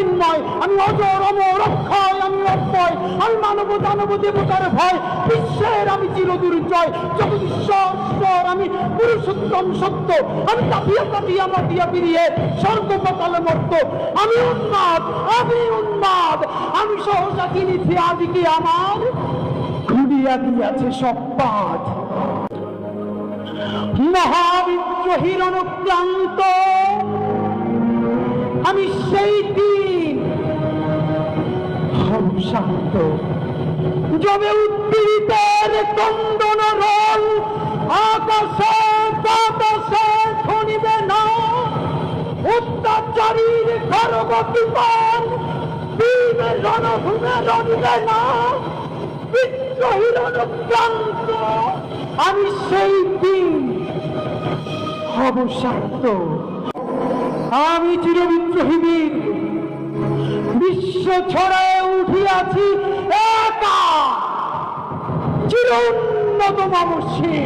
চিন্ময়, আমি অজর অমর অক্ষয়, আমি অক্ষয়, আমি মানব দানব দেবতার ভয়, বিশ্বের আমি চিরদুর্জয়, জগদীশ্বর আমি পুরুষোত্তম সত্য, আমি কাঁপিয়া কাঁপিয়া মাতিয়া ফিরিয়ে স্বর্গ পাতাল মর্ত, আমি উন্মাদ, আমি সহসা চিনিছি আদিকে আমার ঘুরিয়া দিয়াছে সব পাঠ। মহাবিদ্রোহীর অনুক্রান্ত আমি সেই দিন হব শান্ত, যবে উদ্পীড়িতের কন্দন রোল আকাশে বাতাসে শুনিবে না, অত্যাচারীর খড়গতিপান বীরের রণভূমে রণিবে না, বিদ্রোহীর অনুক্রান্ত আমি সেই দিন হব শান্ত। আমি চিরবিদ্রোহী বীর, বিশ্ব ছড়ায় উঠিয়াছি একা, চির উন্নত মানসী।